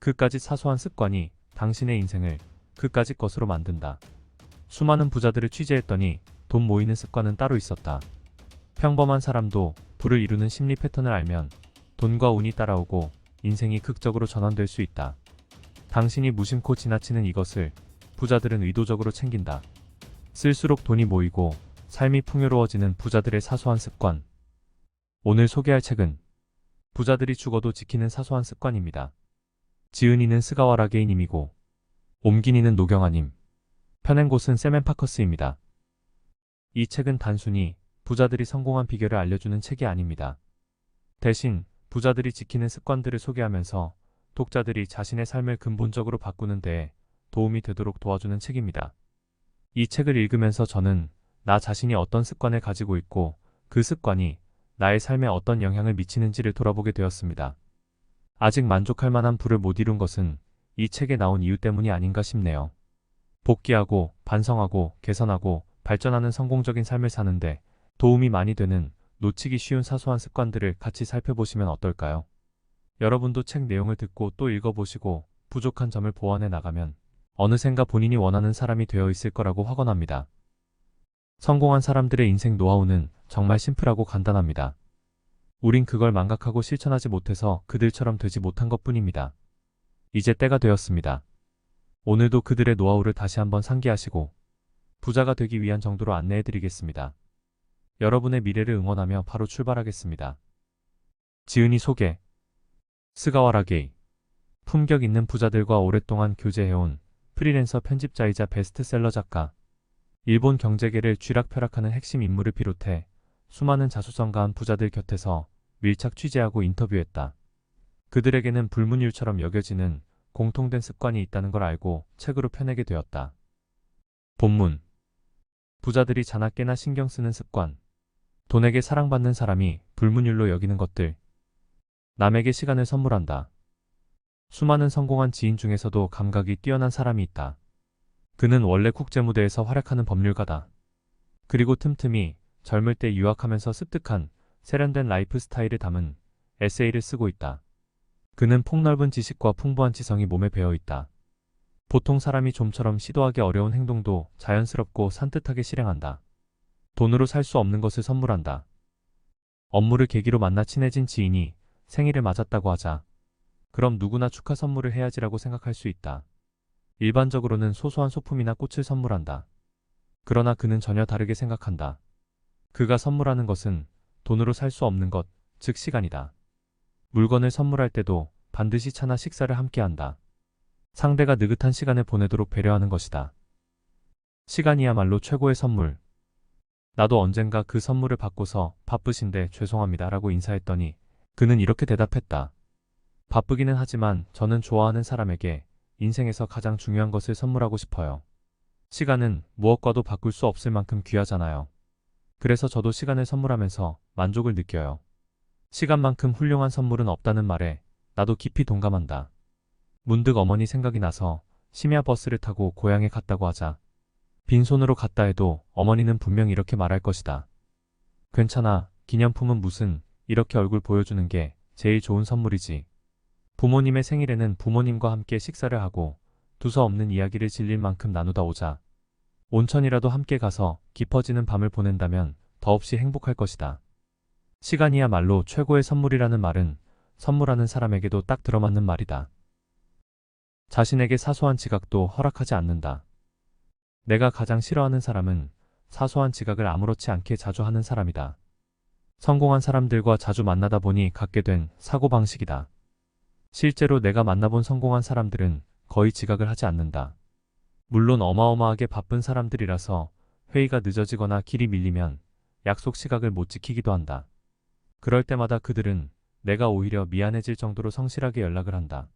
그까짓 사소한 습관이 당신의 인생을 그까짓 것으로 만든다. 수많은 부자들을 취재했더니 돈 모이는 습관은 따로 있었다. 평범한 사람도 부를 이루는 심리 패턴을 알면 돈과 운이 따라오고 인생이 극적으로 전환될 수 있다. 당신이 무심코 지나치는 이것을 부자들은 의도적으로 챙긴다. 쓸수록 돈이 모이고 삶이 풍요로워지는 부자들의 사소한 습관. 오늘 소개할 책은 부자들이 죽어도 지키는 사소한 습관입니다. 지은이는 스가와라 게이님이고 옮긴이는 노경아님, 펴낸 곳은 세멘파커스입니다. 이 책은 단순히 부자들이 성공한 비결을 알려주는 책이 아닙니다. 대신 부자들이 지키는 습관들을 소개하면서 독자들이 자신의 삶을 근본적으로 바꾸는 데에 도움이 되도록 도와주는 책입니다. 이 책을 읽으면서 저는 나 자신이 어떤 습관을 가지고 있고 그 습관이 나의 삶에 어떤 영향을 미치는지를 돌아보게 되었습니다. 아직 만족할 만한 부를 못 이룬 것은 이 책에 나온 이유 때문이 아닌가 싶네요. 복귀하고 반성하고 개선하고 발전하는 성공적인 삶을 사는데 도움이 많이 되는 놓치기 쉬운 사소한 습관들을 같이 살펴보시면 어떨까요? 여러분도 책 내용을 듣고 또 읽어보시고 부족한 점을 보완해 나가면 어느샌가 본인이 원하는 사람이 되어 있을 거라고 확언합니다. 성공한 사람들의 인생 노하우는 정말 심플하고 간단합니다. 우린 그걸 망각하고 실천하지 못해서 그들처럼 되지 못한 것뿐입니다. 이제 때가 되었습니다. 오늘도 그들의 노하우를 다시 한번 상기하시고 부자가 되기 위한 정도로 안내해드리겠습니다. 여러분의 미래를 응원하며 바로 출발하겠습니다. 지은이 소개. 스가와라 게이. 품격 있는 부자들과 오랫동안 교제해온 프리랜서 편집자이자 베스트셀러 작가. 일본 경제계를 쥐락펴락하는 핵심 인물을 비롯해 수많은 자수성가한 부자들 곁에서 밀착 취재하고 인터뷰했다. 그들에게는 불문율처럼 여겨지는 공통된 습관이 있다는 걸 알고 책으로 펴내게 되었다. 본문. 부자들이 자나깨나 신경 쓰는 습관. 돈에게 사랑받는 사람이 불문율로 여기는 것들. 남에게 시간을 선물한다. 수많은 성공한 지인 중에서도 감각이 뛰어난 사람이 있다. 그는 원래 국제무대에서 활약하는 법률가다. 그리고 틈틈이 젊을 때 유학하면서 습득한 세련된 라이프 스타일을 담은 에세이를 쓰고 있다. 그는 폭넓은 지식과 풍부한 지성이 몸에 배어 있다. 보통 사람이 좀처럼 시도하기 어려운 행동도 자연스럽고 산뜻하게 실행한다. 돈으로 살 수 없는 것을 선물한다. 업무를 계기로 만나 친해진 지인이 생일을 맞았다고 하자. 그럼 누구나 축하 선물을 해야지라고 생각할 수 있다. 일반적으로는 소소한 소품이나 꽃을 선물한다. 그러나 그는 전혀 다르게 생각한다. 그가 선물하는 것은 돈으로 살 수 없는 것, 즉 시간이다. 물건을 선물할 때도 반드시 차나 식사를 함께한다. 상대가 느긋한 시간을 보내도록 배려하는 것이다. 시간이야말로 최고의 선물. 나도 언젠가 그 선물을 받고서 바쁘신데 죄송합니다 라고 인사했더니 그는 이렇게 대답했다. 바쁘기는 하지만 저는 좋아하는 사람에게 인생에서 가장 중요한 것을 선물하고 싶어요. 시간은 무엇과도 바꿀 수 없을 만큼 귀하잖아요. 그래서 저도 시간을 선물하면서 만족을 느껴요. 시간만큼 훌륭한 선물은 없다는 말에 나도 깊이 동감한다. 문득 어머니 생각이 나서 심야 버스를 타고 고향에 갔다고 하자. 빈손으로 갔다 해도 어머니는 분명 이렇게 말할 것이다. 괜찮아, 기념품은 무슨, 이렇게 얼굴 보여주는 게 제일 좋은 선물이지. 부모님의 생일에는 부모님과 함께 식사를 하고 두서없는 이야기를 질릴 만큼 나누다 오자. 온천이라도 함께 가서 깊어지는 밤을 보낸다면 더없이 행복할 것이다. 시간이야말로 최고의 선물이라는 말은 선물하는 사람에게도 딱 들어맞는 말이다. 자신에게 사소한 지각도 허락하지 않는다. 내가 가장 싫어하는 사람은 사소한 지각을 아무렇지 않게 자주 하는 사람이다. 성공한 사람들과 자주 만나다 보니 갖게 된 사고방식이다. 실제로 내가 만나본 성공한 사람들은 거의 지각을 하지 않는다. 물론 어마어마하게 바쁜 사람들이라서 회의가 늦어지거나 길이 밀리면 약속 시각을 못 지키기도 한다. 그럴 때마다 그들은 내가 오히려 미안해질 정도로 성실하게 연락을 한다.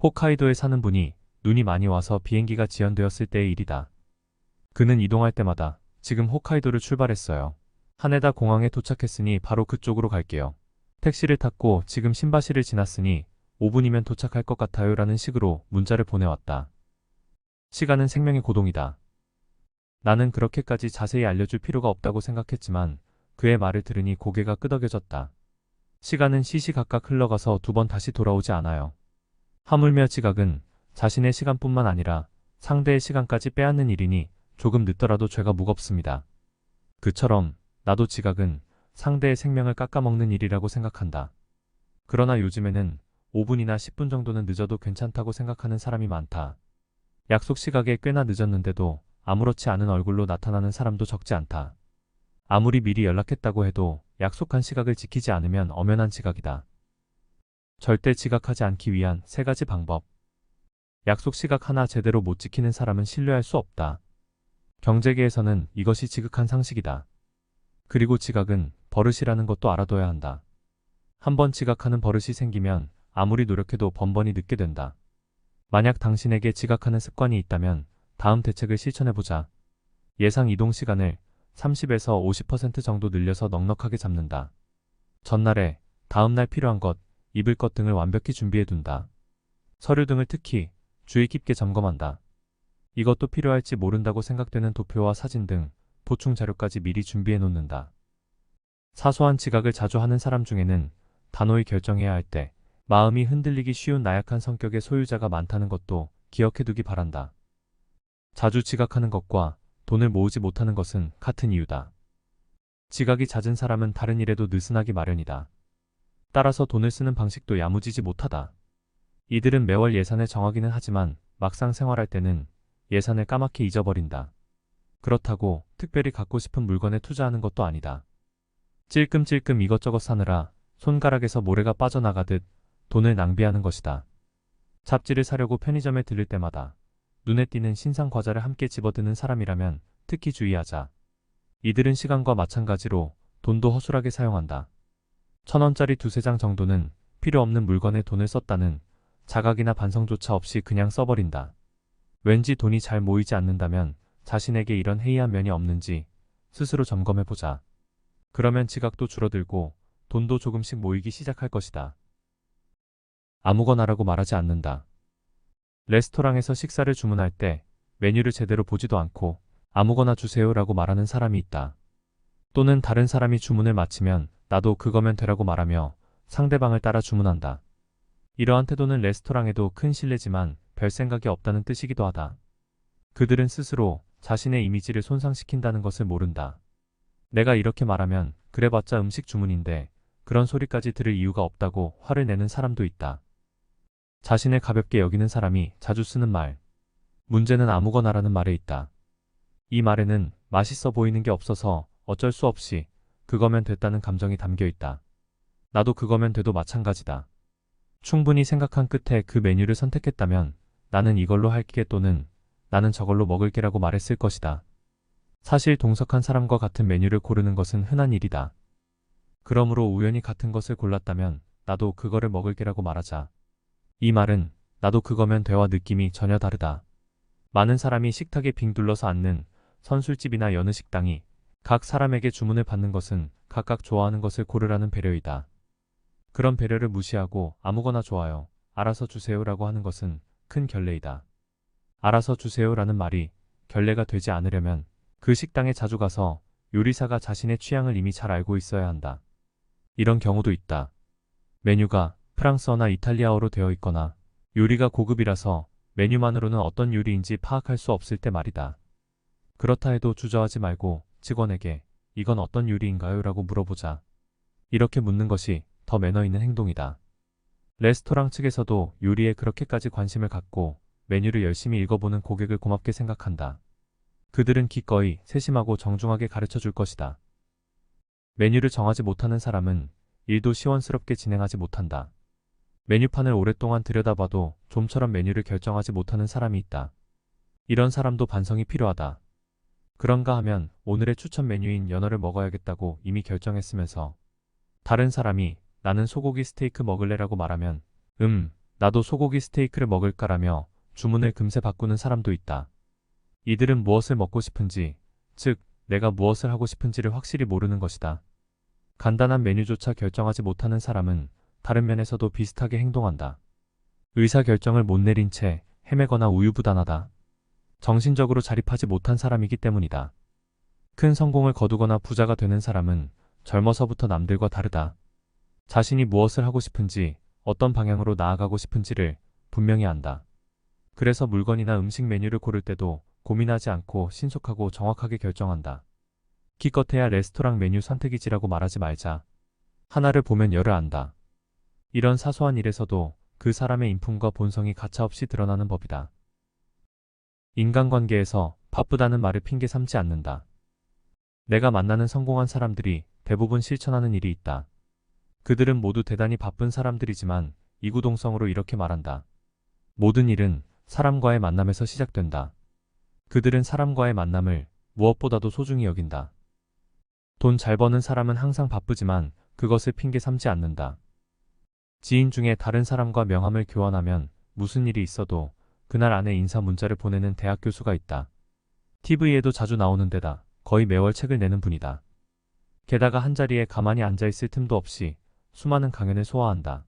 홋카이도에 사는 분이 눈이 많이 와서 비행기가 지연되었을 때의 일이다. 그는 이동할 때마다 지금 홋카이도를 출발했어요. 하네다 공항에 도착했으니 바로 그쪽으로 갈게요. 택시를 탔고 지금 신바시를 지났으니 5분이면 도착할 것 같아요 라는 식으로 문자를 보내왔다. 시간은 생명의 고동이다. 나는 그렇게까지 자세히 알려줄 필요가 없다고 생각했지만 그의 말을 들으니 고개가 끄덕여졌다. 시간은 시시각각 흘러가서 두 번 다시 돌아오지 않아요. 하물며 지각은 자신의 시간뿐만 아니라 상대의 시간까지 빼앗는 일이니 조금 늦더라도 죄가 무겁습니다. 그처럼 나도 지각은 상대의 생명을 깎아먹는 일이라고 생각한다. 그러나 요즘에는 5분이나 10분 정도는 늦어도 괜찮다고 생각하는 사람이 많다. 약속 시각에 꽤나 늦었는데도 아무렇지 않은 얼굴로 나타나는 사람도 적지 않다. 아무리 미리 연락했다고 해도 약속한 시각을 지키지 않으면 엄연한 지각이다. 절대 지각하지 않기 위한 3가지 방법. 약속 시각 하나 제대로 못 지키는 사람은 신뢰할 수 없다. 경제계에서는 이것이 지극한 상식이다. 그리고 지각은 버릇이라는 것도 알아둬야 한다. 한번 지각하는 버릇이 생기면 아무리 노력해도 번번이 늦게 된다. 만약 당신에게 지각하는 습관이 있다면 다음 대책을 실천해보자. 예상 이동 시간을 30에서 50% 정도 늘려서 넉넉하게 잡는다. 전날에 다음날 필요한 것, 입을 것 등을 완벽히 준비해둔다. 서류 등을 특히 주의 깊게 점검한다. 이것도 필요할지 모른다고 생각되는 도표와 사진 등 보충 자료까지 미리 준비해 놓는다. 사소한 지각을 자주 하는 사람 중에는 단호히 결정해야 할 때 마음이 흔들리기 쉬운 나약한 성격의 소유자가 많다는 것도 기억해두기 바란다. 자주 지각하는 것과 돈을 모으지 못하는 것은 같은 이유다. 지각이 잦은 사람은 다른 일에도 느슨하기 마련이다. 따라서 돈을 쓰는 방식도 야무지지 못하다. 이들은 매월 예산을 정하기는 하지만 막상 생활할 때는 예산을 까맣게 잊어버린다. 그렇다고 특별히 갖고 싶은 물건에 투자하는 것도 아니다. 찔끔찔끔 이것저것 사느라 손가락에서 모래가 빠져나가듯 돈을 낭비하는 것이다. 잡지를 사려고 편의점에 들릴 때마다 눈에 띄는 신상 과자를 함께 집어드는 사람이라면 특히 주의하자. 이들은 시간과 마찬가지로 돈도 허술하게 사용한다. 1,000원짜리 2-3장 정도는 필요 없는 물건에 돈을 썼다는 자각이나 반성조차 없이 그냥 써버린다. 왠지 돈이 잘 모이지 않는다면 자신에게 이런 해이한 면이 없는지 스스로 점검해보자. 그러면 지각도 줄어들고 돈도 조금씩 모이기 시작할 것이다. 아무거나라고 말하지 않는다. 레스토랑에서 식사를 주문할 때 메뉴를 제대로 보지도 않고 아무거나 주세요라고 말하는 사람이 있다. 또는 다른 사람이 주문을 마치면 나도 그거면 되라고 말하며 상대방을 따라 주문한다. 이러한 태도는 레스토랑에도 큰 신뢰지만 별 생각이 없다는 뜻이기도 하다. 그들은 스스로 자신의 이미지를 손상시킨다는 것을 모른다. 내가 이렇게 말하면 그래봤자 음식 주문인데 그런 소리까지 들을 이유가 없다고 화를 내는 사람도 있다. 자신을 가볍게 여기는 사람이 자주 쓰는 말. 문제는 아무거나라는 말에 있다. 이 말에는 맛있어 보이는 게 없어서 어쩔 수 없이 그거면 됐다는 감정이 담겨 있다. 나도 그거면 돼도 마찬가지다. 충분히 생각한 끝에 그 메뉴를 선택했다면 나는 이걸로 할게 또는 나는 저걸로 먹을게라고 말했을 것이다. 사실 동석한 사람과 같은 메뉴를 고르는 것은 흔한 일이다. 그러므로 우연히 같은 것을 골랐다면 나도 그거를 먹을게라고 말하자. 이 말은 나도 그거면 돼와 느낌이 전혀 다르다. 많은 사람이 식탁에 빙 둘러서 앉는 선술집이나 여느 식당이 각 사람에게 주문을 받는 것은 각각 좋아하는 것을 고르라는 배려이다. 그런 배려를 무시하고 아무거나 좋아요, 알아서 주세요라고 하는 것은 큰 결례이다. 알아서 주세요라는 말이 결례가 되지 않으려면 그 식당에 자주 가서 요리사가 자신의 취향을 이미 잘 알고 있어야 한다. 이런 경우도 있다. 메뉴가 프랑스어나 이탈리아어로 되어 있거나 요리가 고급이라서 메뉴만으로는 어떤 요리인지 파악할 수 없을 때 말이다. 그렇다 해도 주저하지 말고 직원에게 이건 어떤 요리인가요? 라고 물어보자. 이렇게 묻는 것이 더 매너 있는 행동이다. 레스토랑 측에서도 요리에 그렇게까지 관심을 갖고 메뉴를 열심히 읽어보는 고객을 고맙게 생각한다. 그들은 기꺼이 세심하고 정중하게 가르쳐 줄 것이다. 메뉴를 정하지 못하는 사람은 일도 시원스럽게 진행하지 못한다. 메뉴판을 오랫동안 들여다봐도 좀처럼 메뉴를 결정하지 못하는 사람이 있다. 이런 사람도 반성이 필요하다. 그런가 하면 오늘의 추천 메뉴인 연어를 먹어야겠다고 이미 결정했으면서 다른 사람이 나는 소고기 스테이크 먹을래라고 말하면 나도 소고기 스테이크를 먹을까라며 주문을 금세 바꾸는 사람도 있다. 이들은 무엇을 먹고 싶은지, 즉 내가 무엇을 하고 싶은지를 확실히 모르는 것이다. 간단한 메뉴조차 결정하지 못하는 사람은 다른 면에서도 비슷하게 행동한다. 의사결정을 못 내린 채 헤매거나 우유부단하다. 정신적으로 자립하지 못한 사람이기 때문이다. 큰 성공을 거두거나 부자가 되는 사람은 젊어서부터 남들과 다르다. 자신이 무엇을 하고 싶은지, 어떤 방향으로 나아가고 싶은지를 분명히 안다. 그래서 물건이나 음식 메뉴를 고를 때도 고민하지 않고 신속하고 정확하게 결정한다. 기껏해야 레스토랑 메뉴 선택이지라고 말하지 말자. 하나를 보면 열을 안다. 이런 사소한 일에서도 그 사람의 인품과 본성이 가차없이 드러나는 법이다. 인간관계에서 바쁘다는 말을 핑계 삼지 않는다. 내가 만나는 성공한 사람들이 대부분 실천하는 일이 있다. 그들은 모두 대단히 바쁜 사람들이지만 이구동성으로 이렇게 말한다. 모든 일은 사람과의 만남에서 시작된다. 그들은 사람과의 만남을 무엇보다도 소중히 여긴다. 돈 잘 버는 사람은 항상 바쁘지만 그것을 핑계 삼지 않는다. 지인 중에 다른 사람과 명함을 교환하면 무슨 일이 있어도 그날 안에 인사 문자를 보내는 대학 교수가 있다. TV에도 자주 나오는 데다 거의 매월 책을 내는 분이다. 게다가 한자리에 가만히 앉아있을 틈도 없이 수많은 강연을 소화한다.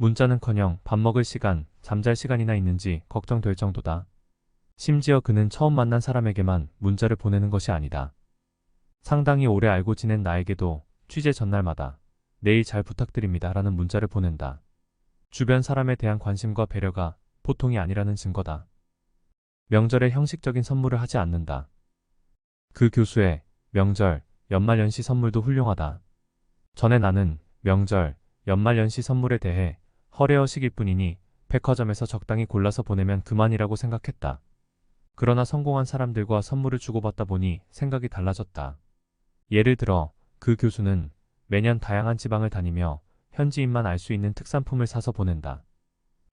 문자는커녕 밥 먹을 시간, 잠잘 시간이나 있는지 걱정될 정도다. 심지어 그는 처음 만난 사람에게만 문자를 보내는 것이 아니다. 상당히 오래 알고 지낸 나에게도 취재 전날마다 내일 잘 부탁드립니다 라는 문자를 보낸다. 주변 사람에 대한 관심과 배려가 보통이 아니라는 증거다. 명절에 형식적인 선물을 하지 않는다. 그 교수의 명절, 연말연시 선물도 훌륭하다. 전에 나는 명절, 연말연시 선물에 대해 허례허식일 뿐이니 백화점에서 적당히 골라서 보내면 그만이라고 생각했다. 그러나 성공한 사람들과 선물을 주고받다 보니 생각이 달라졌다. 예를 들어 그 교수는 매년 다양한 지방을 다니며 현지인만 알 수 있는 특산품을 사서 보낸다.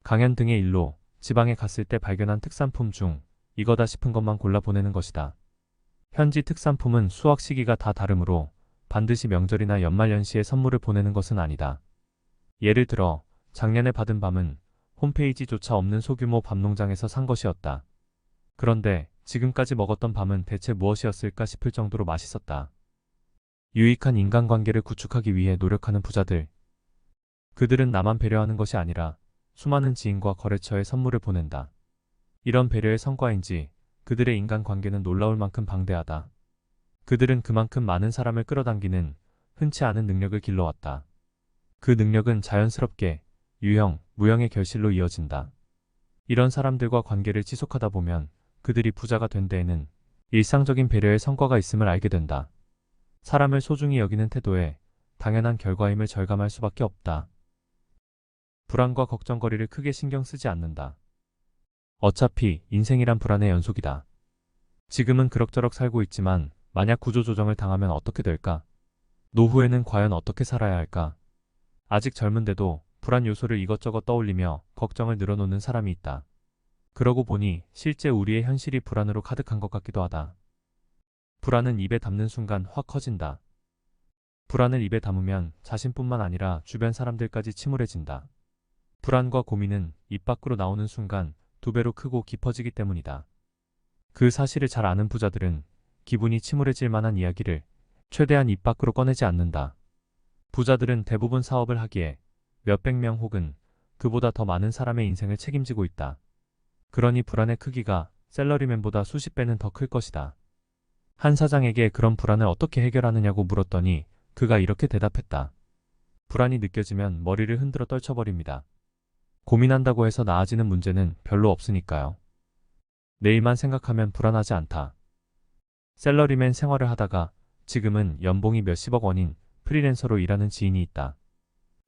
강연 등의 일로 지방에 갔을 때 발견한 특산품 중 이거다 싶은 것만 골라 보내는 것이다. 현지 특산품은 수확 시기가 다 다르므로 반드시 명절이나 연말연시에 선물을 보내는 것은 아니다. 예를 들어 작년에 받은 밤은 홈페이지조차 없는 소규모 밤농장에서 산 것이었다. 그런데 지금까지 먹었던 밤은 대체 무엇이었을까 싶을 정도로 맛있었다. 유익한 인간관계를 구축하기 위해 노력하는 부자들. 그들은 나만 배려하는 것이 아니라 수많은 지인과 거래처에 선물을 보낸다. 이런 배려의 성과인지 그들의 인간관계는 놀라울 만큼 방대하다. 그들은 그만큼 많은 사람을 끌어당기는 흔치 않은 능력을 길러왔다. 그 능력은 자연스럽게 유형, 무형의 결실로 이어진다. 이런 사람들과 관계를 지속하다 보면 그들이 부자가 된 데에는 일상적인 배려의 성과가 있음을 알게 된다. 사람을 소중히 여기는 태도에 당연한 결과임을 절감할 수밖에 없다. 불안과 걱정거리를 크게 신경 쓰지 않는다. 어차피 인생이란 불안의 연속이다. 지금은 그럭저럭 살고 있지만 만약 구조조정을 당하면 어떻게 될까? 노후에는 과연 어떻게 살아야 할까? 아직 젊은데도 불안 요소를 이것저것 떠올리며 걱정을 늘어놓는 사람이 있다. 그러고 보니 실제 우리의 현실이 불안으로 가득한 것 같기도 하다. 불안은 입에 담는 순간 확 커진다. 불안을 입에 담으면 자신뿐만 아니라 주변 사람들까지 침울해진다. 불안과 고민은 입 밖으로 나오는 순간 2배로 크고 깊어지기 때문이다. 그 사실을 잘 아는 부자들은 기분이 침울해질 만한 이야기를 최대한 입 밖으로 꺼내지 않는다. 부자들은 대부분 사업을 하기에 몇백 명 혹은 그보다 더 많은 사람의 인생을 책임지고 있다. 그러니 불안의 크기가 셀러리맨보다 수십 배는 더 클 것이다. 한 사장에게 그런 불안을 어떻게 해결하느냐고 물었더니 그가 이렇게 대답했다. 불안이 느껴지면 머리를 흔들어 떨쳐버립니다. 고민한다고 해서 나아지는 문제는 별로 없으니까요. 내일만 생각하면 불안하지 않다. 셀러리맨 생활을 하다가 지금은 연봉이 몇십억 원인 프리랜서로 일하는 지인이 있다.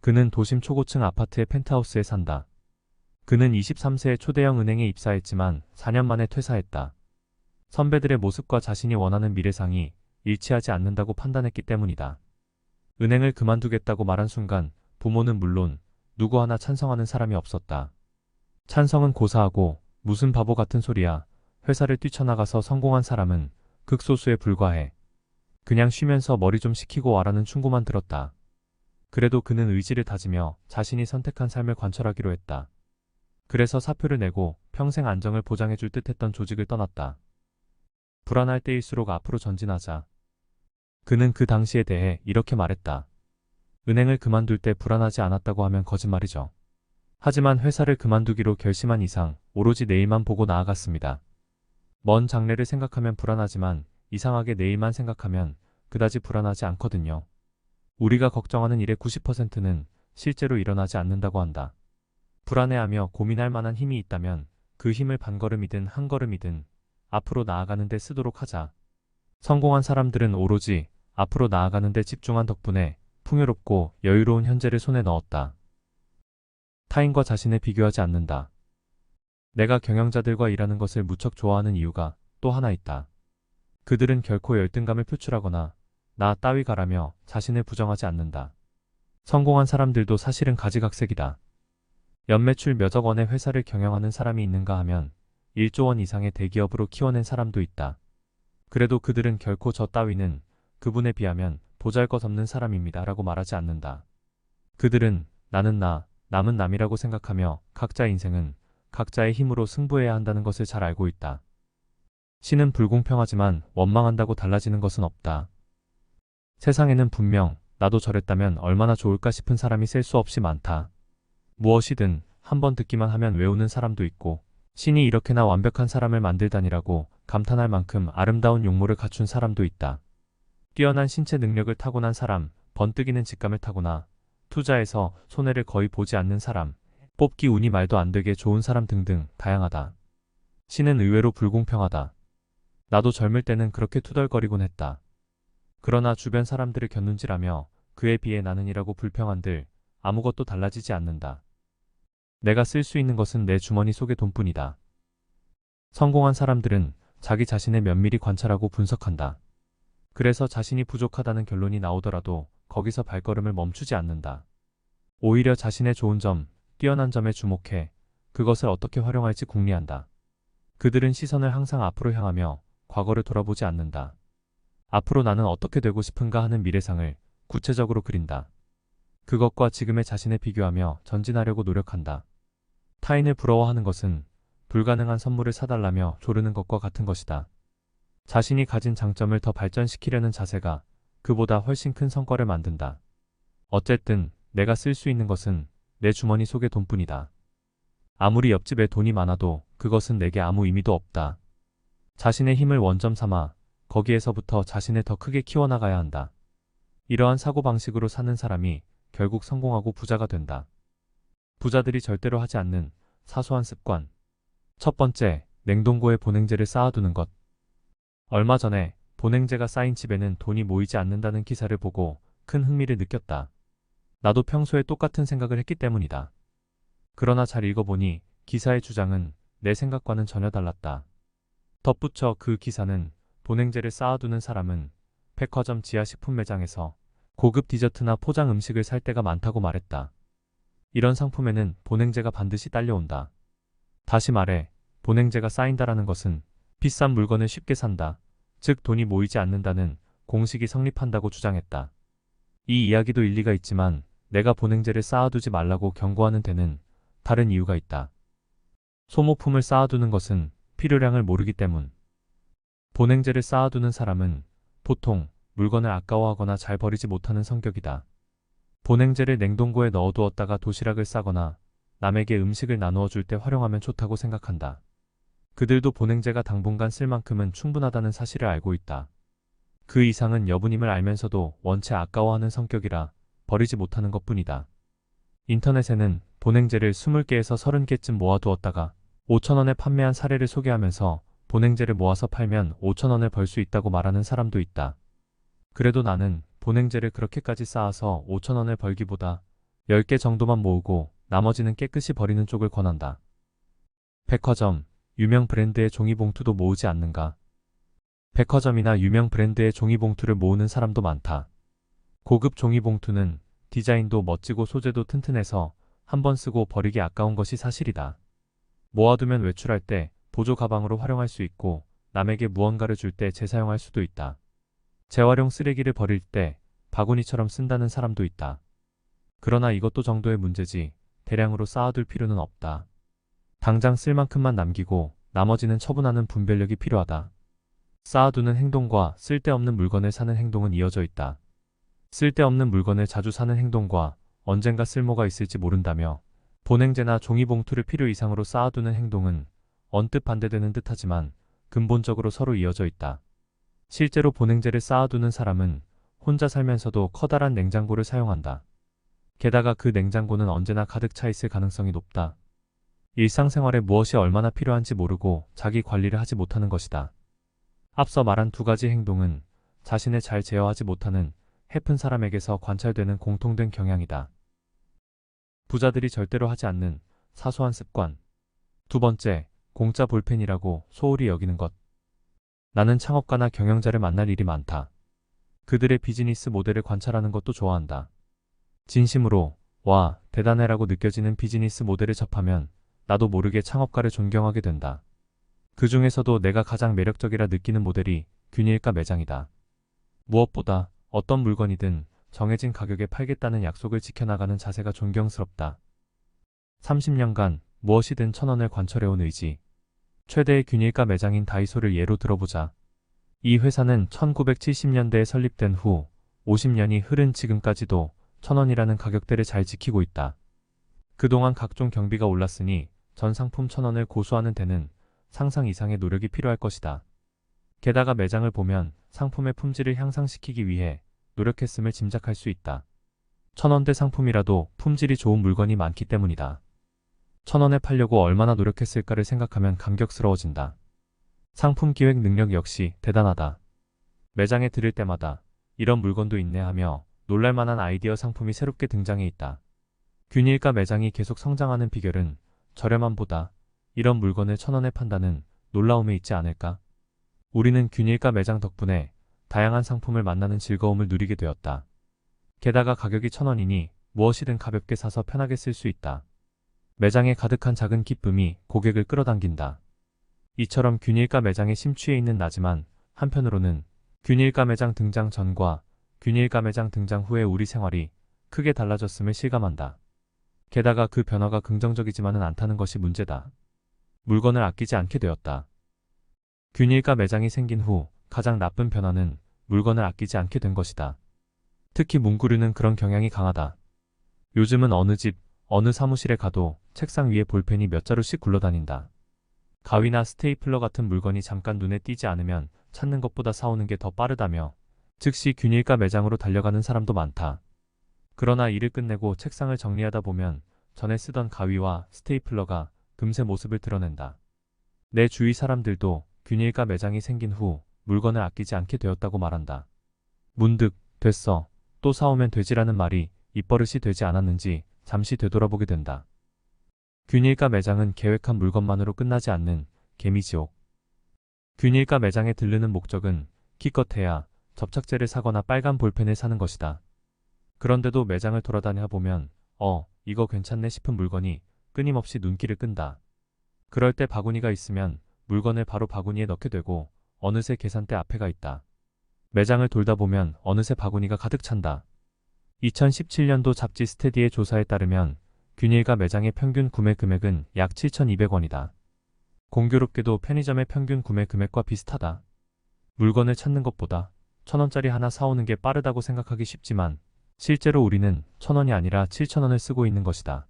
그는 도심 초고층 아파트의 펜트하우스에 산다. 그는 23세에 초대형 은행에 입사했지만 4년 만에 퇴사했다. 선배들의 모습과 자신이 원하는 미래상이 일치하지 않는다고 판단했기 때문이다. 은행을 그만두겠다고 말한 순간 부모는 물론 누구 하나 찬성하는 사람이 없었다. 찬성은 고사하고 무슨 바보 같은 소리야. 회사를 뛰쳐나가서 성공한 사람은 극소수에 불과해. 그냥 쉬면서 머리 좀 식히고 와라는 충고만 들었다. 그래도 그는 의지를 다지며 자신이 선택한 삶을 관철하기로 했다. 그래서 사표를 내고 평생 안정을 보장해줄 듯했던 조직을 떠났다. 불안할 때일수록 앞으로 전진하자. 그는 그 당시에 대해 이렇게 말했다. 은행을 그만둘 때 불안하지 않았다고 하면 거짓말이죠. 하지만 회사를 그만두기로 결심한 이상 오로지 내일만 보고 나아갔습니다. 먼 장래를 생각하면 불안하지만 이상하게 내일만 생각하면 그다지 불안하지 않거든요. 우리가 걱정하는 일의 90%는 실제로 일어나지 않는다고 한다. 불안해하며 고민할 만한 힘이 있다면 그 힘을 반걸음이든 한 걸음이든 앞으로 나아가는 데 쓰도록 하자. 성공한 사람들은 오로지 앞으로 나아가는 데 집중한 덕분에 풍요롭고 여유로운 현재를 손에 넣었다. 타인과 자신을 비교하지 않는다. 내가 경영자들과 일하는 것을 무척 좋아하는 이유가 또 하나 있다. 그들은 결코 열등감을 표출하거나 나 따위 가라며 자신을 부정하지 않는다. 성공한 사람들도 사실은 가지각색이다. 연매출 몇억 원의 회사를 경영하는 사람이 있는가 하면 1조 원 이상의 대기업으로 키워낸 사람도 있다. 그래도 그들은 결코 저 따위는 그분에 비하면 보잘것없는 사람입니다 라고 말하지 않는다. 그들은 나는 나, 남은 남이라고 생각하며 각자의 인생은 각자의 힘으로 승부해야 한다는 것을 잘 알고 있다. 신은 불공평하지만 원망한다고 달라지는 것은 없다. 세상에는 분명 나도 저랬다면 얼마나 좋을까 싶은 사람이 셀 수 없이 많다. 무엇이든 한번 듣기만 하면 외우는 사람도 있고 신이 이렇게나 완벽한 사람을 만들다니라고 감탄할 만큼 아름다운 용모를 갖춘 사람도 있다. 뛰어난 신체 능력을 타고난 사람, 번뜩이는 직감을 타고나 투자에서 손해를 거의 보지 않는 사람, 뽑기 운이 말도 안 되게 좋은 사람 등등 다양하다. 신은 의외로 불공평하다. 나도 젊을 때는 그렇게 투덜거리곤 했다. 그러나 주변 사람들을 곁눈질하며 그에 비해 나는이라고 불평한들 아무것도 달라지지 않는다. 내가 쓸 수 있는 것은 내 주머니 속의 돈뿐이다. 성공한 사람들은 자기 자신을 면밀히 관찰하고 분석한다. 그래서 자신이 부족하다는 결론이 나오더라도 거기서 발걸음을 멈추지 않는다. 오히려 자신의 좋은 점, 뛰어난 점에 주목해 그것을 어떻게 활용할지 궁리한다. 그들은 시선을 항상 앞으로 향하며 과거를 돌아보지 않는다. 앞으로 나는 어떻게 되고 싶은가 하는 미래상을 구체적으로 그린다. 그것과 지금의 자신을 비교하며 전진하려고 노력한다. 타인을 부러워하는 것은 불가능한 선물을 사달라며 조르는 것과 같은 것이다. 자신이 가진 장점을 더 발전시키려는 자세가 그보다 훨씬 큰 성과를 만든다. 어쨌든 내가 쓸 수 있는 것은 내 주머니 속의 돈뿐이다. 아무리 옆집에 돈이 많아도 그것은 내게 아무 의미도 없다. 자신의 힘을 원점 삼아 거기에서부터 자신을 더 크게 키워나가야 한다. 이러한 사고방식으로 사는 사람이 결국 성공하고 부자가 된다. 부자들이 절대로 하지 않는 사소한 습관. 첫 번째, 냉동고에 보냉제를 쌓아두는 것. 얼마 전에 보냉제가 쌓인 집에는 돈이 모이지 않는다는 기사를 보고 큰 흥미를 느꼈다. 나도 평소에 똑같은 생각을 했기 때문이다. 그러나 잘 읽어보니 기사의 주장은 내 생각과는 전혀 달랐다. 덧붙여 그 기사는 보냉제를 쌓아두는 사람은 백화점 지하 식품 매장에서 고급 디저트나 포장 음식을 살 때가 많다고 말했다. 이런 상품에는 보냉제가 반드시 딸려온다. 다시 말해 보냉제가 쌓인다라는 것은 비싼 물건을 쉽게 산다. 즉 돈이 모이지 않는다는 공식이 성립한다고 주장했다. 이 이야기도 일리가 있지만 내가 보냉제를 쌓아두지 말라고 경고하는 데는 다른 이유가 있다. 소모품을 쌓아두는 것은 필요량을 모르기 때문. 보냉제를 쌓아두는 사람은 보통 물건을 아까워하거나 잘 버리지 못하는 성격이다. 보냉제를 냉동고에 넣어두었다가 도시락을 싸거나 남에게 음식을 나누어 줄 때 활용하면 좋다고 생각한다. 그들도 보냉제가 당분간 쓸 만큼은 충분하다는 사실을 알고 있다. 그 이상은 여분임을 알면서도 원체 아까워하는 성격이라 버리지 못하는 것뿐이다. 인터넷에는 보냉제를 20개에서 30개쯤 모아두었다가 5,000원에 판매한 사례를 소개하면서 보냉제를 모아서 팔면 5,000원을 벌 수 있다고 말하는 사람도 있다. 그래도 나는 보냉제를 그렇게까지 쌓아서 5,000원을 벌기보다 10개 정도만 모으고 나머지는 깨끗이 버리는 쪽을 권한다. 백화점, 유명 브랜드의 종이봉투도 모으지 않는가? 백화점이나 유명 브랜드의 종이봉투를 모으는 사람도 많다. 고급 종이봉투는 디자인도 멋지고 소재도 튼튼해서 한번 쓰고 버리기 아까운 것이 사실이다. 모아두면 외출할 때 보조 가방으로 활용할 수 있고 남에게 무언가를 줄 때 재사용할 수도 있다. 재활용 쓰레기를 버릴 때 바구니처럼 쓴다는 사람도 있다. 그러나 이것도 정도의 문제지 대량으로 쌓아둘 필요는 없다. 당장 쓸 만큼만 남기고 나머지는 처분하는 분별력이 필요하다. 쌓아두는 행동과 쓸데없는 물건을 사는 행동은 이어져 있다. 쓸데없는 물건을 자주 사는 행동과 언젠가 쓸모가 있을지 모른다며 보냉제나 종이봉투를 필요 이상으로 쌓아두는 행동은 언뜻 반대되는 듯하지만 근본적으로 서로 이어져 있다. 실제로 보냉제를 쌓아두는 사람은 혼자 살면서도 커다란 냉장고를 사용한다. 게다가 그 냉장고는 언제나 가득 차 있을 가능성이 높다. 일상생활에 무엇이 얼마나 필요한지 모르고 자기 관리를 하지 못하는 것이다. 앞서 말한 두 가지 행동은 자신을 잘 제어하지 못하는 해픈 사람에게서 관찰되는 공통된 경향이다. 부자들이 절대로 하지 않는 사소한 습관. 두 번째, 공짜 볼펜이라고 소홀히 여기는 것. 나는 창업가나 경영자를 만날 일이 많다. 그들의 비즈니스 모델을 관찰하는 것도 좋아한다. 진심으로, 와, 대단해라고 느껴지는 비즈니스 모델을 접하면 나도 모르게 창업가를 존경하게 된다. 그 중에서도 내가 가장 매력적이라 느끼는 모델이 균일가 매장이다. 무엇보다 어떤 물건이든 정해진 가격에 팔겠다는 약속을 지켜나가는 자세가 존경스럽다. 30년간 무엇이든 1,000원을 관철해온 의지. 최대의 균일가 매장인 다이소를 예로 들어보자. 이 회사는 1970년대에 설립된 후 50년이 흐른 지금까지도 1,000원이라는 가격대를 잘 지키고 있다. 그동안 각종 경비가 올랐으니 전 상품 1,000원을 고수하는 데는 상상 이상의 노력이 필요할 것이다. 게다가 매장을 보면 상품의 품질을 향상시키기 위해 노력했음을 짐작할 수 있다. 1,000원대 상품이라도 품질이 좋은 물건이 많기 때문이다. 1,000원에 팔려고 얼마나 노력했을까를 생각하면 감격스러워진다. 상품 기획 능력 역시 대단하다. 매장에 들을 때마다 이런 물건도 있네 하며 놀랄만한 아이디어 상품이 새롭게 등장해 있다. 균일가 매장이 계속 성장하는 비결은 저렴함보다 이런 물건을 1,000원에 판다는 놀라움에 있지 않을까? 우리는 균일가 매장 덕분에 다양한 상품을 만나는 즐거움을 누리게 되었다. 게다가 가격이 1,000원이니 무엇이든 가볍게 사서 편하게 쓸 수 있다. 매장에 가득한 작은 기쁨이 고객을 끌어당긴다. 이처럼 균일가 매장에 심취해 있는 나지만 한편으로는 균일가 매장 등장 전과 균일가 매장 등장 후의 우리 생활이 크게 달라졌음을 실감한다. 게다가 그 변화가 긍정적이지만은 않다는 것이 문제다. 물건을 아끼지 않게 되었다. 균일가 매장이 생긴 후 가장 나쁜 변화는 물건을 아끼지 않게 된 것이다. 특히 문구류는 그런 경향이 강하다. 요즘은 어느 집, 어느 사무실에 가도 책상 위에 볼펜이 몇 자루씩 굴러다닌다. 가위나 스테이플러 같은 물건이 잠깐 눈에 띄지 않으면 찾는 것보다 사오는 게 더 빠르다며 즉시 균일가 매장으로 달려가는 사람도 많다. 그러나 일을 끝내고 책상을 정리하다 보면 전에 쓰던 가위와 스테이플러가 금세 모습을 드러낸다. 내 주위 사람들도 균일가 매장이 생긴 후 물건을 아끼지 않게 되었다고 말한다. 문득 됐어, 또 사오면 되지라는 말이 입버릇이 되지 않았는지 잠시 되돌아보게 된다. 균일가 매장은 계획한 물건만으로 끝나지 않는 개미지옥. 균일가 매장에 들르는 목적은 기껏해야 접착제를 사거나 빨간 볼펜을 사는 것이다. 그런데도 매장을 돌아다녀 보면 이거 괜찮네 싶은 물건이 끊임없이 눈길을 끈다. 그럴 때 바구니가 있으면 물건을 바로 바구니에 넣게 되고 어느새 계산대 앞에 가 있다. 매장을 돌다 보면 어느새 바구니가 가득 찬다. 2017년도 잡지 스테디의 조사에 따르면 균일가 매장의 평균 구매 금액은 약 7,200원이다. 공교롭게도 편의점의 평균 구매 금액과 비슷하다. 물건을 찾는 것보다 1,000원짜리 하나 사오는 게 빠르다고 생각하기 쉽지만 실제로 우리는 1,000원이 아니라 7,000원을 쓰고 있는 것이다.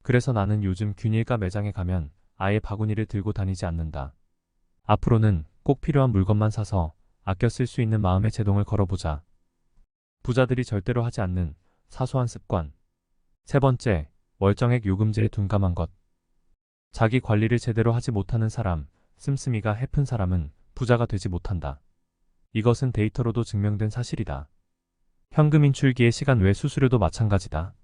그래서 나는 요즘 균일가 매장에 가면 아예 바구니를 들고 다니지 않는다. 앞으로는 꼭 필요한 물건만 사서 아껴 쓸 수 있는 마음의 제동을 걸어보자. 부자들이 절대로 하지 않는 사소한 습관. 세 번째, 월정액 요금제에 둔감한 것. 자기 관리를 제대로 하지 못하는 사람, 씀씀이가 해픈 사람은 부자가 되지 못한다. 이것은 데이터로도 증명된 사실이다. 현금 인출기의 시간 외 수수료도 마찬가지다.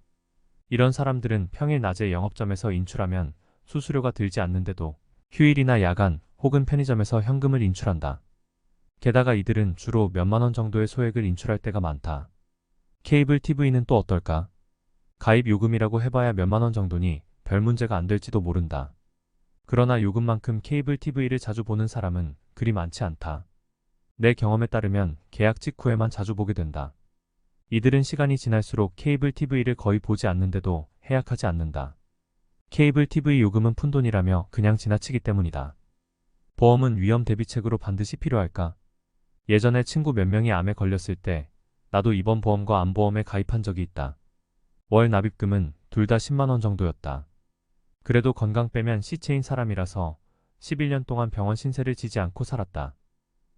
이런 사람들은 평일 낮에 영업점에서 인출하면 수수료가 들지 않는데도 휴일이나 야간 혹은 편의점에서 현금을 인출한다. 게다가 이들은 주로 몇만 원 정도의 소액을 인출할 때가 많다. 케이블 TV는 또 어떨까? 가입 요금이라고 해봐야 몇만 원 정도니 별 문제가 안 될지도 모른다. 그러나 요금만큼 케이블 TV를 자주 보는 사람은 그리 많지 않다. 내 경험에 따르면 계약 직후에만 자주 보게 된다. 이들은 시간이 지날수록 케이블 TV를 거의 보지 않는데도 해약하지 않는다. 케이블 TV 요금은 푼돈이라며 그냥 지나치기 때문이다. 보험은 위험 대비책으로 반드시 필요할까? 예전에 친구 몇 명이 암에 걸렸을 때 나도 입원 보험과 암보험에 가입한 적이 있다. 월 납입금은 둘 다 10만 원 정도였다. 그래도 건강 빼면 시체인 사람이라서 11년 동안 병원 신세를 지지 않고 살았다.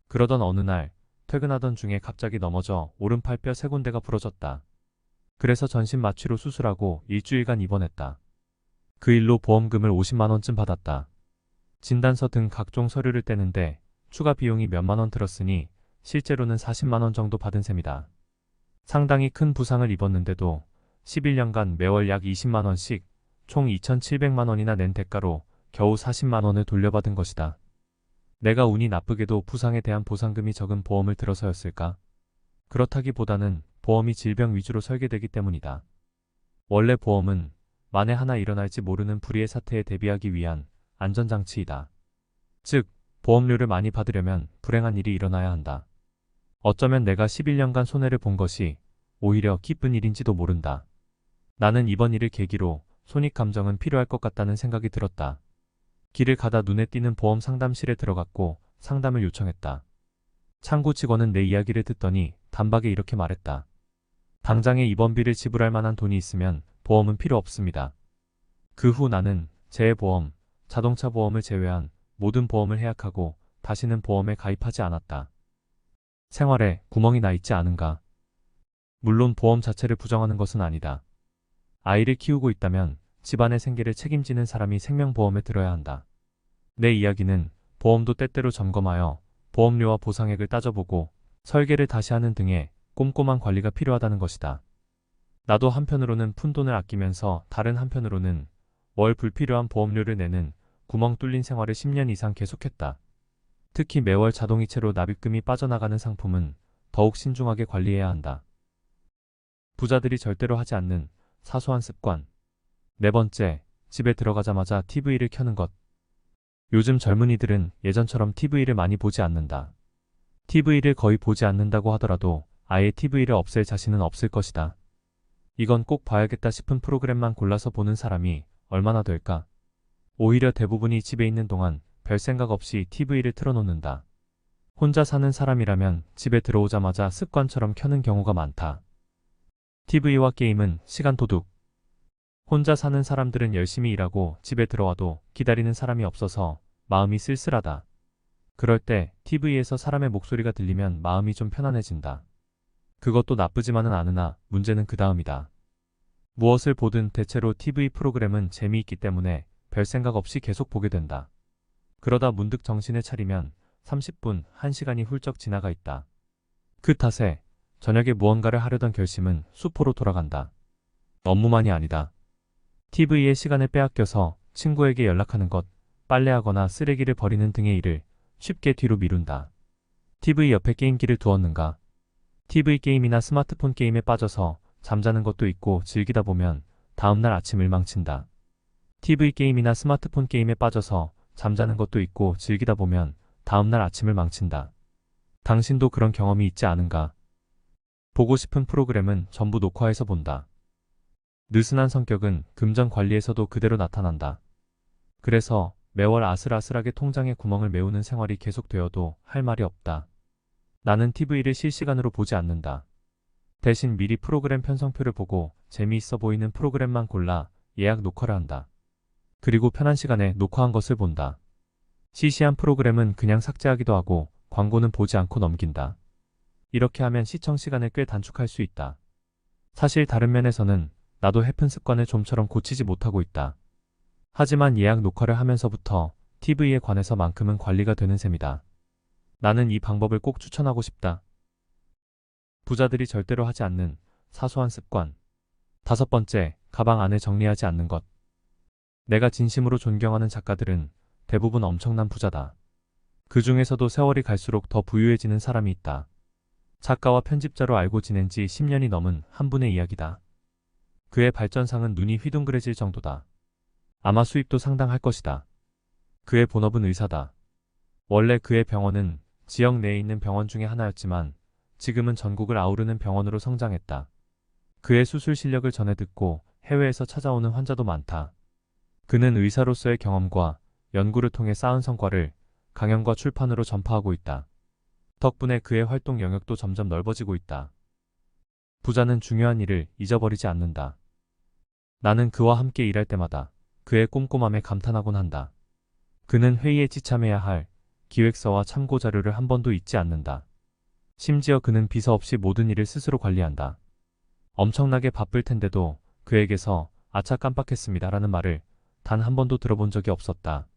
그러던 어느 날 퇴근하던 중에 갑자기 넘어져 오른팔 뼈 세 군데가 부러졌다. 그래서 전신 마취로 수술하고 일주일간 입원했다. 그 일로 보험금을 50만 원쯤 받았다. 진단서 등 각종 서류를 떼는데 추가 비용이 몇만 원 들었으니 실제로는 40만 원 정도 받은 셈이다. 상당히 큰 부상을 입었는데도 11년간 매월 약 20만 원씩 총 2,700만 원이나 낸 대가로 겨우 40만 원을 돌려받은 것이다. 내가 운이 나쁘게도 부상에 대한 보상금이 적은 보험을 들어서였을까? 그렇다기보다는 보험이 질병 위주로 설계되기 때문이다. 원래 보험은 만에 하나 일어날지 모르는 불의의 사태에 대비하기 위한 안전장치이다. 즉, 보험료를 많이 받으려면 불행한 일이 일어나야 한다. 어쩌면 내가 11년간 손해를 본 것이 오히려 기쁜 일인지도 모른다. 나는 이번 일을 계기로 손익감정은 필요할 것 같다는 생각이 들었다. 길을 가다 눈에 띄는 보험 상담실에 들어갔고 상담을 요청했다. 창구 직원은 내 이야기를 듣더니 단박에 이렇게 말했다. 당장의 입원비를 지불할 만한 돈이 있으면 보험은 필요 없습니다. 그 후 나는 재해보험, 자동차 보험을 제외한 모든 보험을 해약하고 다시는 보험에 가입하지 않았다. 생활에 구멍이 나 있지 않은가? 물론 보험 자체를 부정하는 것은 아니다. 아이를 키우고 있다면 집안의 생계를 책임지는 사람이 생명보험에 들어야 한다. 내 이야기는 보험도 때때로 점검하여 보험료와 보상액을 따져보고 설계를 다시 하는 등의 꼼꼼한 관리가 필요하다는 것이다. 나도 한편으로는 푼돈을 아끼면서 다른 한편으로는 월 불필요한 보험료를 내는 구멍 뚫린 생활을 10년 이상 계속했다. 특히 매월 자동이체로 납입금이 빠져나가는 상품은 더욱 신중하게 관리해야 한다. 부자들이 절대로 하지 않는 사소한 습관. 네 번째, 집에 들어가자마자 TV를 켜는 것. 요즘 젊은이들은 예전처럼 TV를 많이 보지 않는다. TV를 거의 보지 않는다고 하더라도 아예 TV를 없앨 자신은 없을 것이다. 이건 꼭 봐야겠다 싶은 프로그램만 골라서 보는 사람이 얼마나 될까? 오히려 대부분이 집에 있는 동안 별 생각 없이 TV를 틀어놓는다. 혼자 사는 사람이라면 집에 들어오자마자 습관처럼 켜는 경우가 많다. TV와 게임은 시간 도둑. 혼자 사는 사람들은 열심히 일하고 집에 들어와도 기다리는 사람이 없어서 마음이 쓸쓸하다. 그럴 때 TV에서 사람의 목소리가 들리면 마음이 좀 편안해진다. 그것도 나쁘지만은 않으나 문제는 그 다음이다. 무엇을 보든 대체로 TV 프로그램은 재미있기 때문에 별 생각 없이 계속 보게 된다. 그러다 문득 정신을 차리면 30분, 1시간이 훌쩍 지나가 있다. 그 탓에 저녁에 무언가를 하려던 결심은 수포로 돌아간다. 업무만이 아니다. TV에 시간을 빼앗겨서 친구에게 연락하는 것, 빨래하거나 쓰레기를 버리는 등의 일을 쉽게 뒤로 미룬다. TV 옆에 게임기를 두었는가? TV 게임이나 스마트폰 게임에 빠져서 잠자는 것도 있고 즐기다 보면 다음날 아침을 망친다. TV 게임이나 스마트폰 게임에 빠져서 잠자는 것도 있고 즐기다 보면 다음날 아침을 망친다. 당신도 그런 경험이 있지 않은가? 보고 싶은 프로그램은 전부 녹화해서 본다. 느슨한 성격은 금전 관리에서도 그대로 나타난다. 그래서 매월 아슬아슬하게 통장에 구멍을 메우는 생활이 계속되어도 할 말이 없다. 나는 TV를 실시간으로 보지 않는다. 대신 미리 프로그램 편성표를 보고 재미있어 보이는 프로그램만 골라 예약 녹화를 한다. 그리고 편한 시간에 녹화한 것을 본다. 시시한 프로그램은 그냥 삭제하기도 하고 광고는 보지 않고 넘긴다. 이렇게 하면 시청 시간을 꽤 단축할 수 있다. 사실 다른 면에서는 나도 해픈 습관을 좀처럼 고치지 못하고 있다. 하지만 예약 녹화를 하면서부터 TV에 관해서만큼은 관리가 되는 셈이다. 나는 이 방법을 꼭 추천하고 싶다. 부자들이 절대로 하지 않는 사소한 습관. 다섯 번째, 가방 안을 정리하지 않는 것. 내가 진심으로 존경하는 작가들은 대부분 엄청난 부자다. 그 중에서도 세월이 갈수록 더 부유해지는 사람이 있다. 작가와 편집자로 알고 지낸 지 10년이 넘은 한 분의 이야기다. 그의 발전상은 눈이 휘둥그레질 정도다. 아마 수입도 상당할 것이다. 그의 본업은 의사다. 원래 그의 병원은 지역 내에 있는 병원 중에 하나였지만 지금은 전국을 아우르는 병원으로 성장했다. 그의 수술 실력을 전해 듣고 해외에서 찾아오는 환자도 많다. 그는 의사로서의 경험과 연구를 통해 쌓은 성과를 강연과 출판으로 전파하고 있다. 덕분에 그의 활동 영역도 점점 넓어지고 있다. 부자는 중요한 일을 잊어버리지 않는다. 나는 그와 함께 일할 때마다 그의 꼼꼼함에 감탄하곤 한다. 그는 회의에 지참해야 할 기획서와 참고 자료를 한 번도 잊지 않는다. 심지어 그는 비서 없이 모든 일을 스스로 관리한다. 엄청나게 바쁠 텐데도 그에게서 아차 깜빡했습니다라는 말을 단 한 번도 들어본 적이 없었다.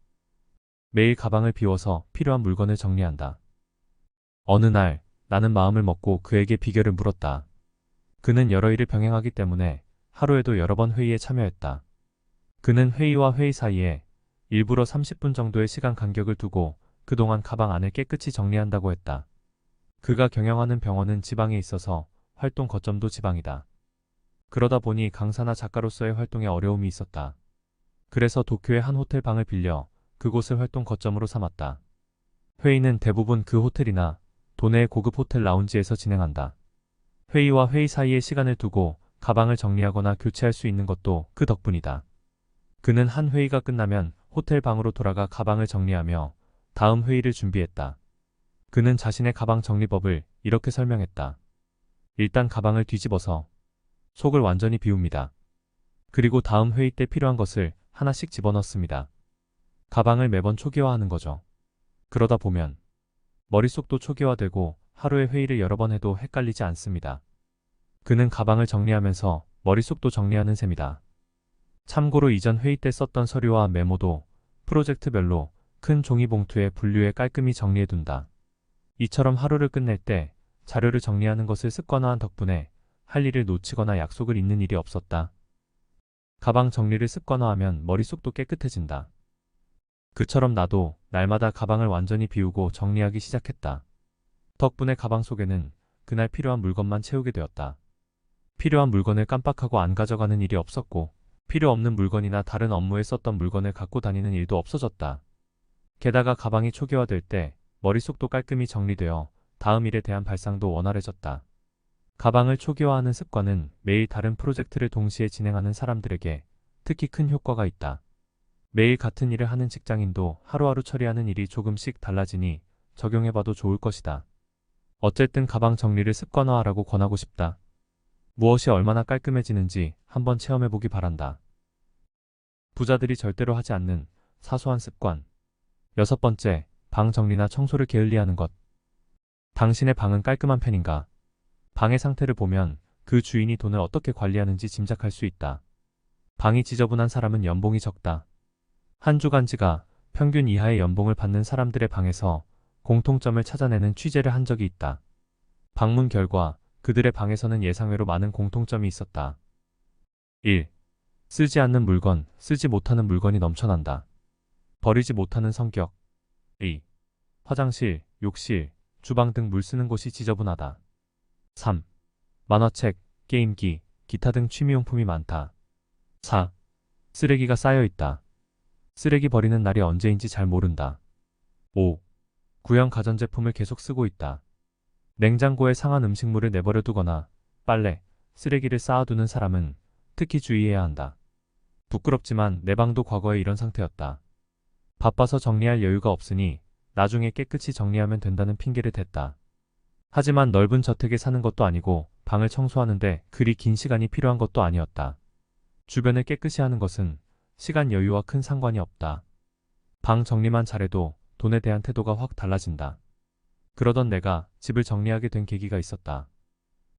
매일 가방을 비워서 필요한 물건을 정리한다. 어느 날 나는 마음을 먹고 그에게 비결을 물었다. 그는 여러 일을 병행하기 때문에 하루에도 여러 번 회의에 참여했다. 그는 회의와 회의 사이에 일부러 30분 정도의 시간 간격을 두고 그동안 가방 안을 깨끗이 정리한다고 했다. 그가 경영하는 병원은 지방에 있어서 활동 거점도 지방이다. 그러다 보니 강사나 작가로서의 활동에 어려움이 있었다. 그래서 도쿄의 한 호텔 방을 빌려 그곳을 활동 거점으로 삼았다. 회의는 대부분 그 호텔이나 도내의 고급 호텔 라운지에서 진행한다. 회의와 회의 사이에 시간을 두고 가방을 정리하거나 교체할 수 있는 것도 그 덕분이다. 그는 한 회의가 끝나면 호텔 방으로 돌아가 가방을 정리하며 다음 회의를 준비했다. 그는 자신의 가방 정리법을 이렇게 설명했다. 일단 가방을 뒤집어서 속을 완전히 비웁니다. 그리고 다음 회의 때 필요한 것을 하나씩 집어넣습니다. 가방을 매번 초기화하는 거죠. 그러다 보면 머릿속도 초기화되고 하루에 회의를 여러 번 해도 헷갈리지 않습니다. 그는 가방을 정리하면서 머릿속도 정리하는 셈이다. 참고로 이전 회의 때 썼던 서류와 메모도 프로젝트별로 큰 종이 봉투에 분류해 깔끔히 정리해둔다. 이처럼 하루를 끝낼 때 자료를 정리하는 것을 습관화한 덕분에 할 일을 놓치거나 약속을 잊는 일이 없었다. 가방 정리를 습관화하면 머릿속도 깨끗해진다. 그처럼 나도 날마다 가방을 완전히 비우고 정리하기 시작했다. 덕분에 가방 속에는 그날 필요한 물건만 채우게 되었다. 필요한 물건을 깜빡하고 안 가져가는 일이 없었고 필요 없는 물건이나 다른 업무에 썼던 물건을 갖고 다니는 일도 없어졌다. 게다가 가방이 초기화될 때 머릿속도 깔끔히 정리되어 다음 일에 대한 발상도 원활해졌다. 가방을 초기화하는 습관은 매일 다른 프로젝트를 동시에 진행하는 사람들에게 특히 큰 효과가 있다. 매일 같은 일을 하는 직장인도 하루하루 처리하는 일이 조금씩 달라지니 적용해봐도 좋을 것이다. 어쨌든 가방 정리를 습관화하라고 권하고 싶다. 무엇이 얼마나 깔끔해지는지 한번 체험해보기 바란다. 부자들이 절대로 하지 않는 사소한 습관. 6번째, 방 정리나 청소를 게을리하는 것. 당신의 방은 깔끔한 편인가? 방의 상태를 보면 그 주인이 돈을 어떻게 관리하는지 짐작할 수 있다. 방이 지저분한 사람은 연봉이 적다. 한 주간지가 평균 이하의 연봉을 받는 사람들의 방에서 공통점을 찾아내는 취재를 한 적이 있다. 방문 결과 그들의 방에서는 예상외로 많은 공통점이 있었다. 1. 쓰지 않는 물건, 쓰지 못하는 물건이 넘쳐난다. 버리지 못하는 성격. 2. 화장실, 욕실, 주방 등 물 쓰는 곳이 지저분하다. 3. 만화책, 게임기, 기타 등 취미용품이 많다. 4. 쓰레기가 쌓여 있다. 쓰레기 버리는 날이 언제인지 잘 모른다. 5. 구형 가전제품을 계속 쓰고 있다. 냉장고에 상한 음식물을 내버려 두거나 빨래, 쓰레기를 쌓아두는 사람은 특히 주의해야 한다. 부끄럽지만 내 방도 과거에 이런 상태였다. 바빠서 정리할 여유가 없으니 나중에 깨끗이 정리하면 된다는 핑계를 댔다. 하지만 넓은 저택에 사는 것도 아니고 방을 청소하는데 그리 긴 시간이 필요한 것도 아니었다. 주변을 깨끗이 하는 것은 시간 여유와 큰 상관이 없다. 방 정리만 잘해도 돈에 대한 태도가 확 달라진다. 그러던 내가 집을 정리하게 된 계기가 있었다.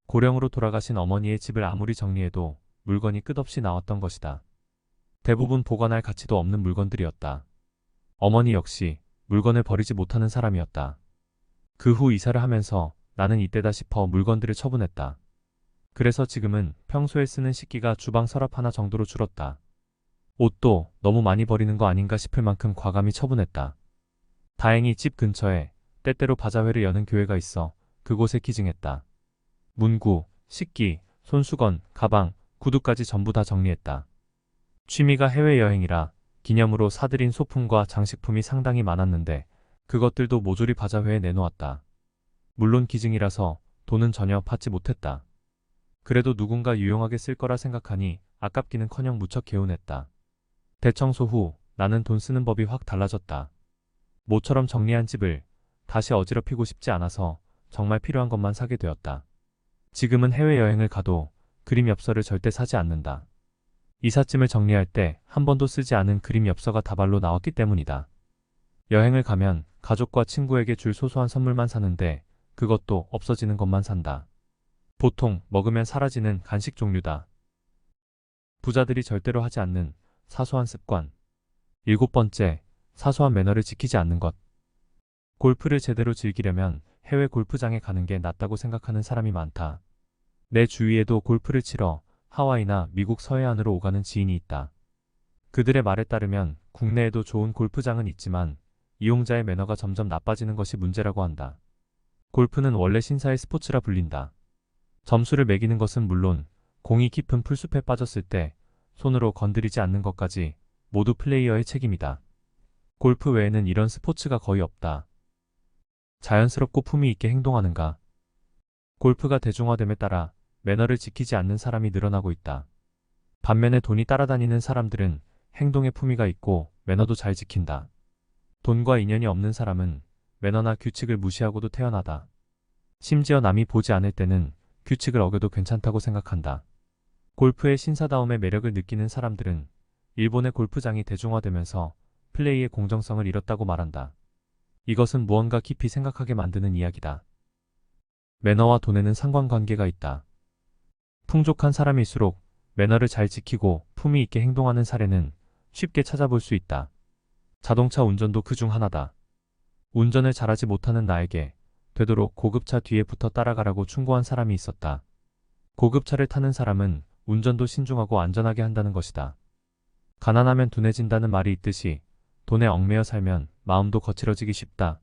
고령으로 돌아가신 어머니의 집을 아무리 정리해도 물건이 끝없이 나왔던 것이다. 대부분 보관할 가치도 없는 물건들이었다. 어머니 역시 물건을 버리지 못하는 사람이었다. 그 후 이사를 하면서 나는 이때다 싶어 물건들을 처분했다. 그래서 지금은 평소에 쓰는 식기가 주방 서랍 하나 정도로 줄었다. 옷도 너무 많이 버리는 거 아닌가 싶을 만큼 과감히 처분했다. 다행히 집 근처에 때때로 바자회를 여는 교회가 있어 그곳에 기증했다. 문구, 식기, 손수건, 가방, 구두까지 전부 다 정리했다. 취미가 해외여행이라 기념으로 사들인 소품과 장식품이 상당히 많았는데 그것들도 모조리 바자회에 내놓았다. 물론 기증이라서 돈은 전혀 받지 못했다. 그래도 누군가 유용하게 쓸 거라 생각하니 아깝기는커녕 무척 개운했다. 대청소 후 나는 돈 쓰는 법이 확 달라졌다. 모처럼 정리한 집을 다시 어지럽히고 싶지 않아서 정말 필요한 것만 사게 되었다. 지금은 해외여행을 가도 그림 엽서를 절대 사지 않는다. 이삿짐을 정리할 때 한 번도 쓰지 않은 그림 엽서가 다발로 나왔기 때문이다. 여행을 가면 가족과 친구에게 줄 소소한 선물만 사는데 그것도 없어지는 것만 산다. 보통 먹으면 사라지는 간식 종류다. 부자들이 절대로 하지 않는 사소한 습관. 7번째, 사소한 매너를 지키지 않는 것. 골프를 제대로 즐기려면 해외 골프장에 가는 게 낫다고 생각하는 사람이 많다. 내 주위에도 골프를 치러 하와이나 미국 서해안으로 오가는 지인이 있다. 그들의 말에 따르면 국내에도 좋은 골프장은 있지만 이용자의 매너가 점점 나빠지는 것이 문제라고 한다. 골프는 원래 신사의 스포츠라 불린다. 점수를 매기는 것은 물론 공이 깊은 풀숲에 빠졌을 때 손으로 건드리지 않는 것까지 모두 플레이어의 책임이다. 골프 외에는 이런 스포츠가 거의 없다. 자연스럽고 품위 있게 행동하는가? 골프가 대중화됨에 따라 매너를 지키지 않는 사람이 늘어나고 있다. 반면에 돈이 따라다니는 사람들은 행동에 품위가 있고 매너도 잘 지킨다. 돈과 인연이 없는 사람은 매너나 규칙을 무시하고도 태어나다. 심지어 남이 보지 않을 때는 규칙을 어겨도 괜찮다고 생각한다. 골프의 신사다움의 매력을 느끼는 사람들은 일본의 골프장이 대중화되면서 플레이의 공정성을 잃었다고 말한다. 이것은 무언가 깊이 생각하게 만드는 이야기다. 매너와 돈에는 상관관계가 있다. 풍족한 사람일수록 매너를 잘 지키고 품위 있게 행동하는 사례는 쉽게 찾아볼 수 있다. 자동차 운전도 그 중 하나다. 운전을 잘하지 못하는 나에게 되도록 고급차 뒤에 붙어 따라가라고 충고한 사람이 있었다. 고급차를 타는 사람은 운전도 신중하고 안전하게 한다는 것이다. 가난하면 둔해진다는 말이 있듯이 돈에 얽매여 살면 마음도 거칠어지기 쉽다.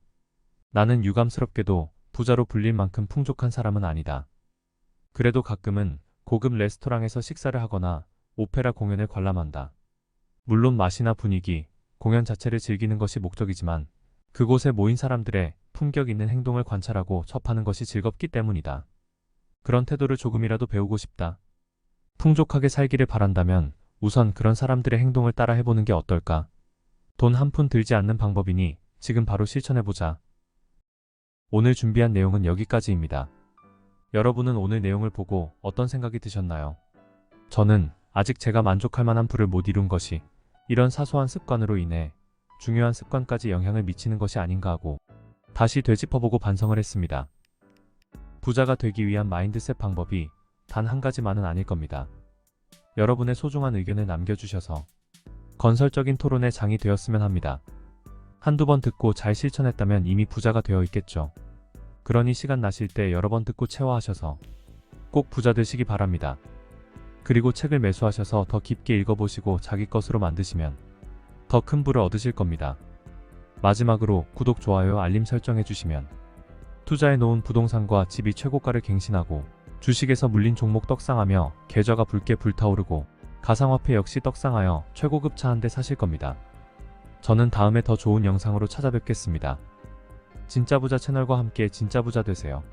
나는 유감스럽게도 부자로 불릴 만큼 풍족한 사람은 아니다. 그래도 가끔은 고급 레스토랑에서 식사를 하거나 오페라 공연을 관람한다. 물론 맛이나 분위기, 공연 자체를 즐기는 것이 목적이지만 그곳에 모인 사람들의 품격 있는 행동을 관찰하고 접하는 것이 즐겁기 때문이다. 그런 태도를 조금이라도 배우고 싶다. 풍족하게 살기를 바란다면 우선 그런 사람들의 행동을 따라 해보는 게 어떨까? 돈 한 푼 들지 않는 방법이니 지금 바로 실천해보자. 오늘 준비한 내용은 여기까지입니다. 여러분은 오늘 내용을 보고 어떤 생각이 드셨나요? 저는 아직 제가 만족할 만한 부를 못 이룬 것이 이런 사소한 습관으로 인해 중요한 습관까지 영향을 미치는 것이 아닌가 하고 다시 되짚어보고 반성을 했습니다. 부자가 되기 위한 마인드셋 방법이 단 한 가지만은 아닐 겁니다. 여러분의 소중한 의견을 남겨주셔서 건설적인 토론의 장이 되었으면 합니다. 한두 번 듣고 잘 실천했다면 이미 부자가 되어 있겠죠. 그러니 시간 나실 때 여러 번 듣고 체화하셔서 꼭 부자 되시기 바랍니다. 그리고 책을 매수하셔서 더 깊게 읽어보시고 자기 것으로 만드시면 더 큰 부를 얻으실 겁니다. 마지막으로 구독, 좋아요, 알림 설정해주시면 투자해놓은 부동산과 집이 최고가를 갱신하고 주식에서 물린 종목 떡상하며 계좌가 붉게 불타오르고 가상화폐 역시 떡상하여 최고급 차 한 대 사실 겁니다. 저는 다음에 더 좋은 영상으로 찾아뵙겠습니다. 진짜부자 채널과 함께 진짜 부자 되세요.